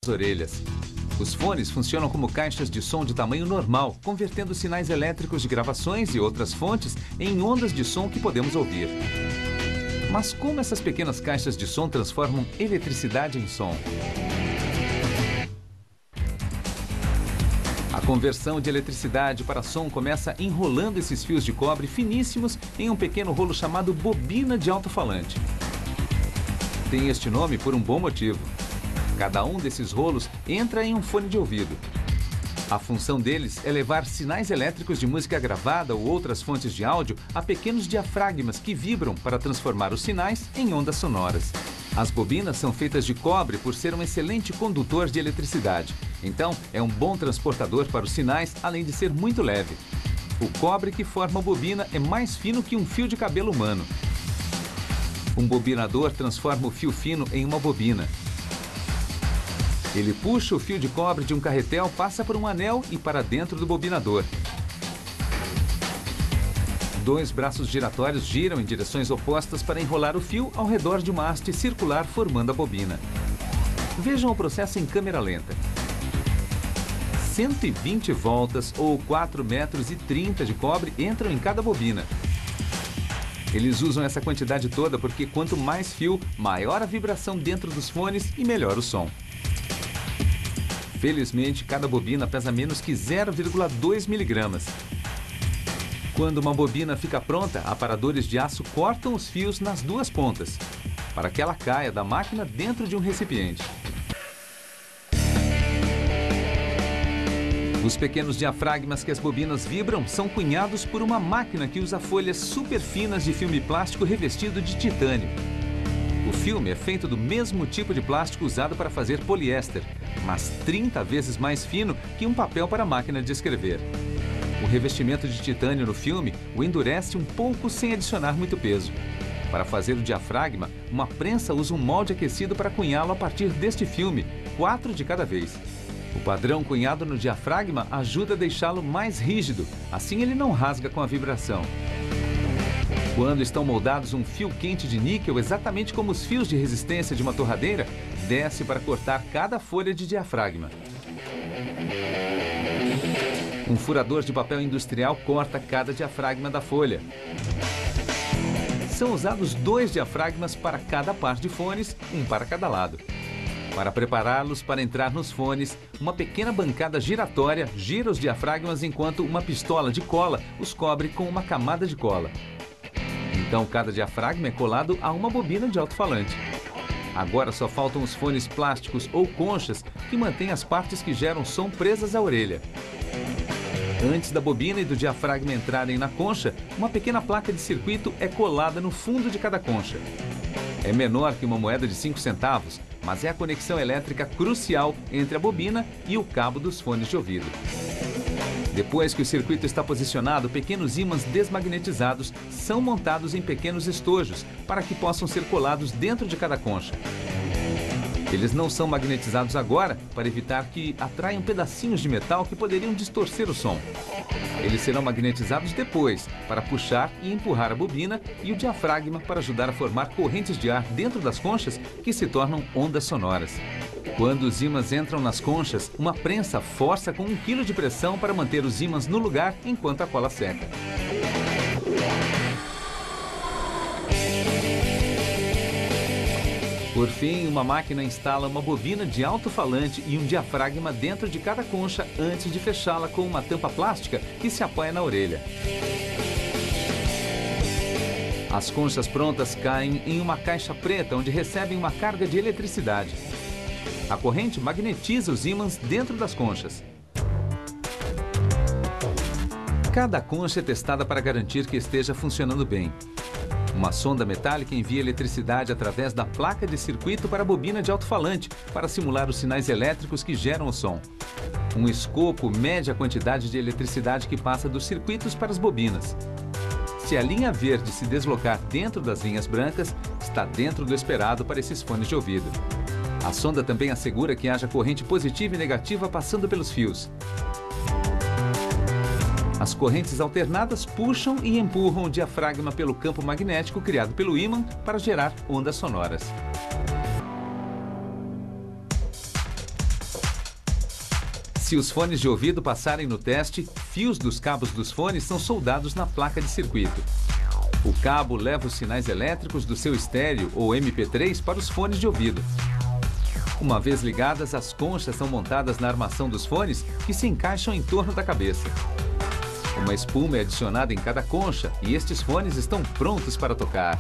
orelhas. Os fones funcionam como caixas de som de tamanho normal, convertendo sinais elétricos de gravações e outras fontes em ondas de som que podemos ouvir. Mas como essas pequenas caixas de som transformam eletricidade em som? A conversão de eletricidade para som começa enrolando esses fios de cobre finíssimos em um pequeno rolo chamado bobina de alto-falante. Tem este nome por um bom motivo. Cada um desses rolos entra em um fone de ouvido. A função deles é levar sinais elétricos de música gravada ou outras fontes de áudio a pequenos diafragmas que vibram para transformar os sinais em ondas sonoras. As bobinas são feitas de cobre por ser um excelente condutor de eletricidade. Então, é um bom transportador para os sinais, além de ser muito leve. O cobre que forma a bobina é mais fino que um fio de cabelo humano. Um bobinador transforma o fio fino em uma bobina. Ele puxa o fio de cobre de um carretel, passa por um anel e para dentro do bobinador. Dois braços giratórios giram em direções opostas para enrolar o fio ao redor de uma haste circular formando a bobina. Vejam o processo em câmera lenta. 120 voltas ou 4,30 metros de cobre entram em cada bobina. Eles usam essa quantidade toda porque quanto mais fio, maior a vibração dentro dos fones e melhor o som. Felizmente, cada bobina pesa menos que 0,2 miligramas. Quando uma bobina fica pronta, aparadores de aço cortam os fios nas duas pontas, para que ela caia da máquina dentro de um recipiente. Os pequenos diafragmas que as bobinas vibram são cunhados por uma máquina que usa folhas super finas de filme plástico revestido de titânio. O filme é feito do mesmo tipo de plástico usado para fazer poliéster, mas 30 vezes mais fino que um papel para a máquina de escrever. O revestimento de titânio no filme o endurece um pouco sem adicionar muito peso. Para fazer o diafragma, uma prensa usa um molde aquecido para cunhá-lo a partir deste filme, 4 de cada vez. O padrão cunhado no diafragma ajuda a deixá-lo mais rígido, assim ele não rasga com a vibração. Quando estão moldados um fio quente de níquel, exatamente como os fios de resistência de uma torradeira, desce para cortar cada folha de diafragma. Um furador de papel industrial corta cada diafragma da folha. São usados 2 diafragmas para cada par de fones, um para cada lado. Para prepará-los para entrar nos fones, uma pequena bancada giratória gira os diafragmas enquanto uma pistola de cola os cobre com uma camada de cola. Então, cada diafragma é colado a uma bobina de alto-falante. Agora só faltam os fones plásticos ou conchas que mantêm as partes que geram som presas à orelha. Antes da bobina e do diafragma entrarem na concha, uma pequena placa de circuito é colada no fundo de cada concha. É menor que uma moeda de 5 centavos, mas é a conexão elétrica crucial entre a bobina e o cabo dos fones de ouvido. Depois que o circuito está posicionado, pequenos ímãs desmagnetizados são montados em pequenos estojos para que possam ser colados dentro de cada concha. Eles não são magnetizados agora para evitar que atraiam pedacinhos de metal que poderiam distorcer o som. Eles serão magnetizados depois para puxar e empurrar a bobina e o diafragma para ajudar a formar correntes de ar dentro das conchas que se tornam ondas sonoras. Quando os ímãs entram nas conchas, uma prensa força com 1 kg de pressão para manter os ímãs no lugar enquanto a cola seca. Por fim, uma máquina instala uma bobina de alto-falante e um diafragma dentro de cada concha antes de fechá-la com uma tampa plástica que se apoia na orelha. As conchas prontas caem em uma caixa preta onde recebem uma carga de eletricidade. A corrente magnetiza os ímãs dentro das conchas. Cada concha é testada para garantir que esteja funcionando bem. Uma sonda metálica envia eletricidade através da placa de circuito para a bobina de alto-falante para simular os sinais elétricos que geram o som. Um escopo mede a quantidade de eletricidade que passa dos circuitos para as bobinas. Se a linha verde se deslocar dentro das linhas brancas, está dentro do esperado para esses fones de ouvido. A sonda também assegura que haja corrente positiva e negativa passando pelos fios. As correntes alternadas puxam e empurram o diafragma pelo campo magnético criado pelo ímã para gerar ondas sonoras. Se os fones de ouvido passarem no teste, fios dos cabos dos fones são soldados na placa de circuito. O cabo leva os sinais elétricos do seu estéreo ou MP3 para os fones de ouvido. Uma vez ligadas, as conchas são montadas na armação dos fones, que se encaixam em torno da cabeça. Uma espuma é adicionada em cada concha e estes fones estão prontos para tocar.